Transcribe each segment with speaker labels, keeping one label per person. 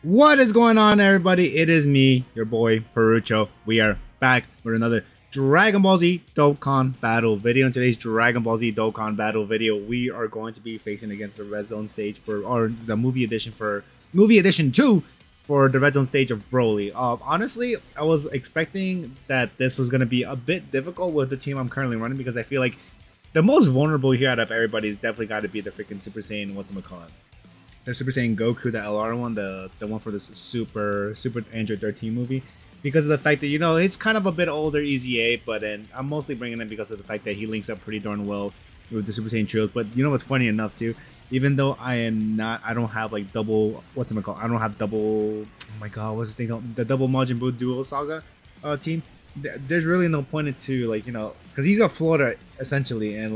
Speaker 1: What is going on, everybody? It is me, your boy Perucho. We are back with another Dragon Ball Z Dokkan battle video. In today's Dragon Ball Z Dokkan battle video, we are going to be facing against the Red Zone stage or the movie edition 2 for the Red Zone stage of Broly. Honestly, I was expecting that this was going to be a bit difficult with the team I'm currently running because I feel like the most vulnerable here out of everybody is definitely got to be the freaking Super Saiyan. The Super Saiyan Goku, the LR one, the one for this Super Android 13 movie, because of the fact that it's kind of a bit older, easy A, but then I'm mostly bringing it because of the fact that he links up pretty darn well with the Super Saiyan trios. But you know what's funny enough too? Even though I don't have like double I don't have double. Oh my god, what's this thing? The double Majin Buu Duo Saga team. There's really no point into because he's a floater essentially, and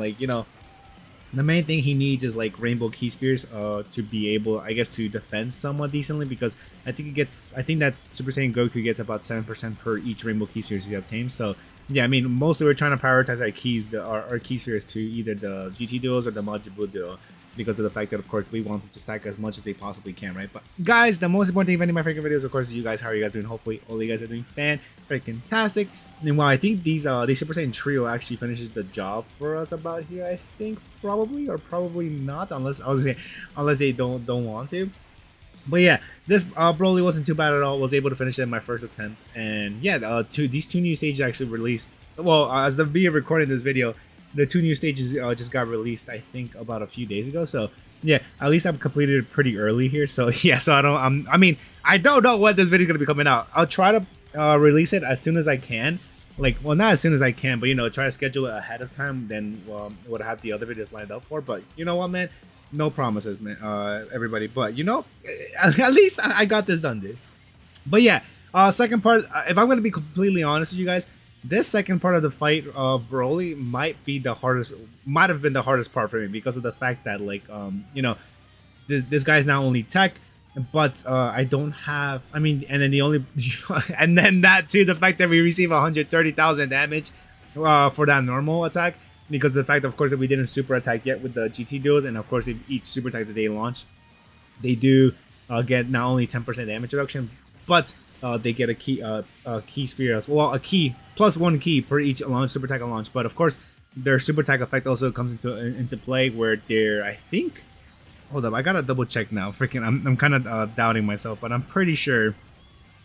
Speaker 1: the main thing he needs is like rainbow key spheres to be able, I guess, to defend somewhat decently, because I think that Super Saiyan Goku gets about 7% per each rainbow key spheres he obtains. So yeah, I mean, mostly we're trying to prioritize our key spheres to either the GT duos or the Majin Buu duo, because of the fact that, of course, we want them to stack as much as they possibly can, right? But guys, the most important thing of any of my freaking videos, of course, is you guys. How are you guys doing? Hopefully all you guys are doing fan-freaking-tastic. And while I think these Super Saiyan trio actually finishes the job for us about here, I think probably not, unless unless they don't want to. But yeah, this Broly wasn't too bad at all. Was able to finish it in my first attempt, and yeah, these two new stages actually released. Well, as the video recording this video, the two new stages just got released, I think, about a few days ago. So yeah, at least I've completed it pretty early here. So yeah, so I mean, I don't know what this video is gonna be coming out. I'll try to release it as soon as I can. Well, not as soon as I can, but try to schedule it ahead of time. Then what I have the other videos lined up for. But you know what, man? No promises, man. Everybody. But at least I got this done, dude. But yeah, second part. If I'm gonna be completely honest with you guys, this second part of the fight of Broly might have been the hardest part for me, because of the fact that this guy's not only tech, but I don't have. I mean, and then the only, and then that too, the fact that we receive 130,000 damage for that normal attack, because of the fact, of course, that we didn't super attack yet with the GT duos, and of course, if each super attack that they launch, they do get not only 10% damage reduction, but they get a key sphere as well, a key plus one key per each launch super attack launch. But of course, their super attack effect also comes into play, where they're, I think. Hold up, I gotta double check now. Freaking, I'm kind of doubting myself, but I'm pretty sure,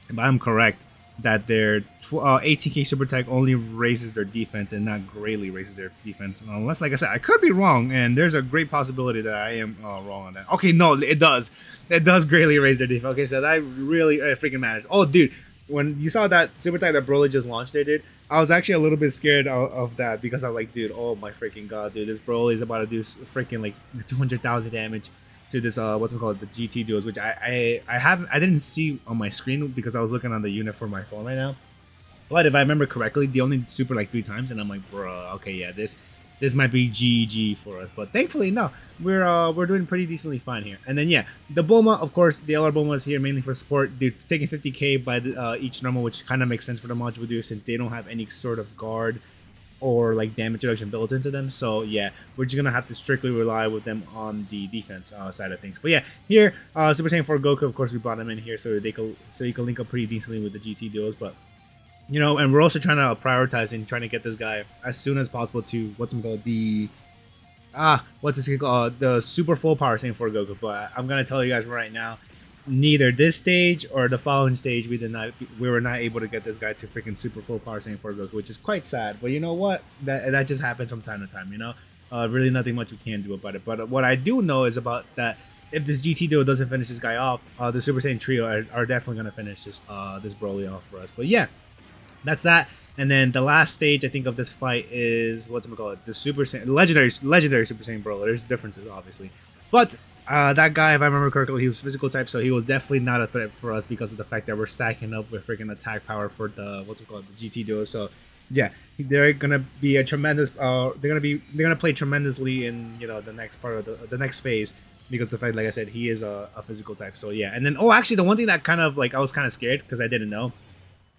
Speaker 1: if I'm correct, that their ATK super attack only raises their defense and not greatly raises their defense. Unless, like I said, I could be wrong, and there's a great possibility that I am wrong on that. Okay, no, it does. It does greatly raise their defense. Okay, so that really freaking matters. Oh, dude, when you saw that super attack that Broly just launched there, dude, I was actually a little bit scared of that, because I was like, dude, oh my freaking god, dude, this Broly is about to do freaking like 200,000 damage to this what's it called, the GT duos, which I didn't see on my screen because I was looking on the unit for my phone right now. But if I remember correctly, they only super like 3 times, and I'm like, bro, okay, yeah, this might be GG for us. But thankfully, no, we're doing pretty decently fine here. And then yeah, the Bulma, of course, the LR Bulma is here mainly for support. They're taking 50k by each normal, which kind of makes sense for the module duo, since they don't have any sort of guard or like damage reduction built into them. So yeah, we're just gonna have to strictly rely with them on the defense side of things. But yeah, here Super Saiyan 4 Goku, of course, we brought him in here so you can link up pretty decently with the GT duos. But and we're also trying to prioritize and trying to get this guy as soon as possible to the super full power Saiyan 4 Goku. But I'm gonna tell you guys right now, neither this stage or the following stage we were not able to get this guy to freaking super full power Saiyan 4 Goku, which is quite sad. But you know what, that just happens from time to time. Really nothing much we can do about it. But what I do know is about that, if this GT duo doesn't finish this guy off, the Super Saiyan trio are definitely gonna finish this Broly off for us. But yeah, that's that. And then the last stage, I think, of this fight is the Super Saiyan legendary Super Saiyan Broly. There's differences, obviously, but that guy, if I remember correctly, he was physical type, so he was definitely not a threat for us because of the fact that we're stacking up with freaking attack power for the the GT duo. So yeah, they're gonna be a tremendous. They're gonna play tremendously in the next part of the next phase, because the fact, like I said, he is a physical type. So yeah, and then actually, the one thing that kind of I was kind of scared, because I didn't know,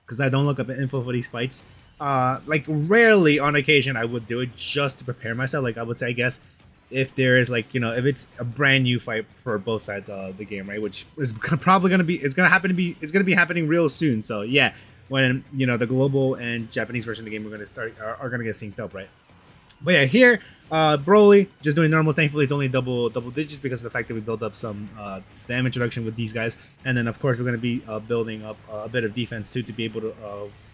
Speaker 1: because I don't look up info for these fights. Rarely on occasion I would do it just to prepare myself. Like, I would say, I guess, if there is like, you know, if it's a brand new fight for both sides of the game, right? Which is probably gonna be, it's gonna be happening real soon. So yeah, when, you know, the global and Japanese version of the game are gonna start, are gonna get synced up, right? But yeah, here, Broly just doing normal. Thankfully, it's only double digits because of the fact that we built up some damage reduction with these guys, and then of course we're gonna be building up a bit of defense too to be able to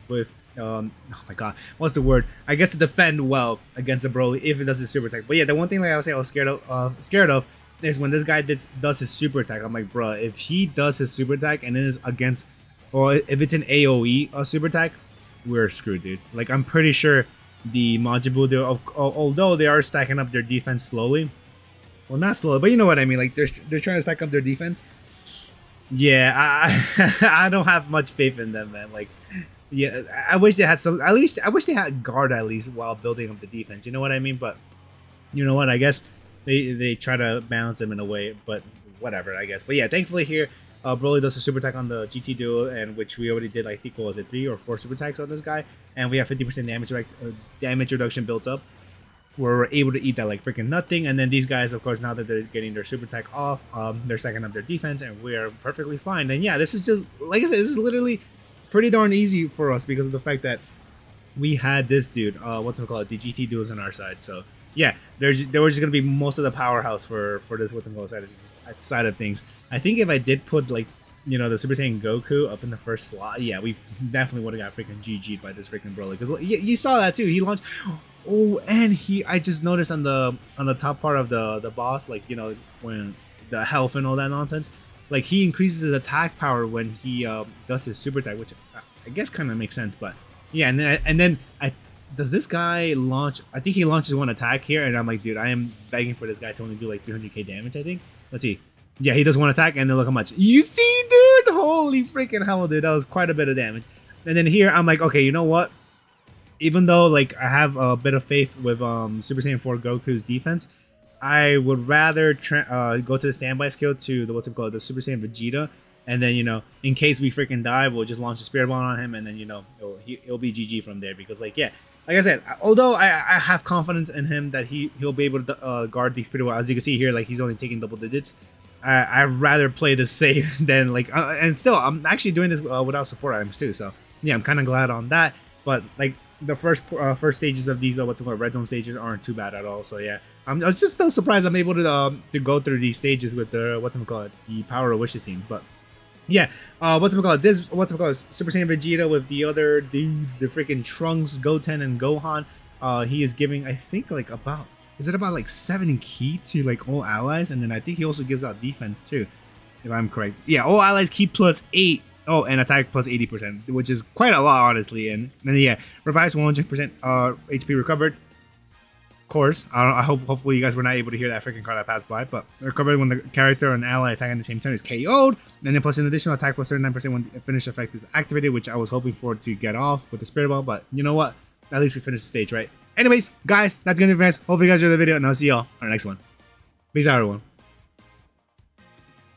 Speaker 1: with oh my god, what's the word? I guess to defend well against the Broly if it does his super attack. But yeah, the one thing like I was scared of is when this guy does his super attack. I'm like, bruh, if he does his super attack and then is against, or if it's an AOE super attack, we're screwed, dude. Like, I'm pretty sure the Majibu, although they are stacking up their defense slowly, well, not slowly, but you know what I mean. Like, they're trying to stack up their defense. Yeah, I don't have much faith in them, man. Like, yeah, I wish they had some. At least I wish they had guard at least while building up the defense. You know what I mean? But you know what? I guess they try to balance them in a way. But whatever, I guess. But yeah, thankfully here, Broly does a super attack on the GT duo, and which we already did. I think, what was it, 3 or 4 super attacks on this guy, and we have 50% damage reduction built up. Where we're able to eat that like freaking nothing. And then these guys, of course, now that they're getting their super attack off, they're stacking up their defense, and we are perfectly fine. And yeah, this is just, like I said, this is literally pretty darn easy for us because of the fact that we had this dude, what's it called, the GT duos on our side. So yeah, they were just gonna be most of the powerhouse for this what's it called side of things. I think if I did put, like, you know, the Super Saiyan Goku up in the first slot, yeah, we definitely would have got freaking GG'd by this freaking Broly, because you saw that too. He launched. Oh, and I just noticed on the top part of the boss, like, you know, when the health and all that nonsense, like, he increases his attack power when he does his super attack, which I guess kind of makes sense. But yeah, and then does this guy launch? I think he launches one attack here, and I'm like, dude, I am begging for this guy to only do like 300k damage. I think. Let's see. Yeah, he does one attack, and then look how much. You see, dude? Holy freaking hell, dude! That was quite a bit of damage. And then here, I'm like, okay, you know what? Even though, like, I have a bit of faith with Super Saiyan 4 Goku's defense, I would rather go to the standby skill to the the Super Saiyan Vegeta, and then, you know, in case we freaking die, we'll just launch a Spirit Bomb on him, and then, you know, it'll be GG from there. Because, like, yeah, like I said, although I have confidence in him that he'll be able to guard the Spirit Bomb, as you can see here, like, he's only taking double digits. I'd rather play this safe than, like, and still, I'm actually doing this without support items too. So yeah, I'm kind of glad on that. But like, the first stages of these red zone stages aren't too bad at all. So yeah, I was just still surprised I'm able to go through these stages with the the Power of Wishes team. But yeah, this Super Saiyan Vegeta with the other dudes, the freaking Trunks, Goten, and Gohan. He is giving, I think, like about, is it about like 7 ki to like all allies, and then I think he also gives out defense too, if I'm correct. Yeah, all allies ki +8. Oh, and attack +80%, which is quite a lot, honestly. And then yeah, revives 100% HP recovered. Of course, hopefully you guys were not able to hear that freaking card that passed by, but recovered when the character and ally attack at the same turn is KO'd, and then plus an additional attack +39% when the finish effect is activated, which I was hoping for to get off with the Spirit Ball, but you know what? At least we finished the stage, right? Anyways, guys, that's gonna be it. Hopefully you guys enjoyed the video, and I'll see y'all on the next one. Peace out, everyone.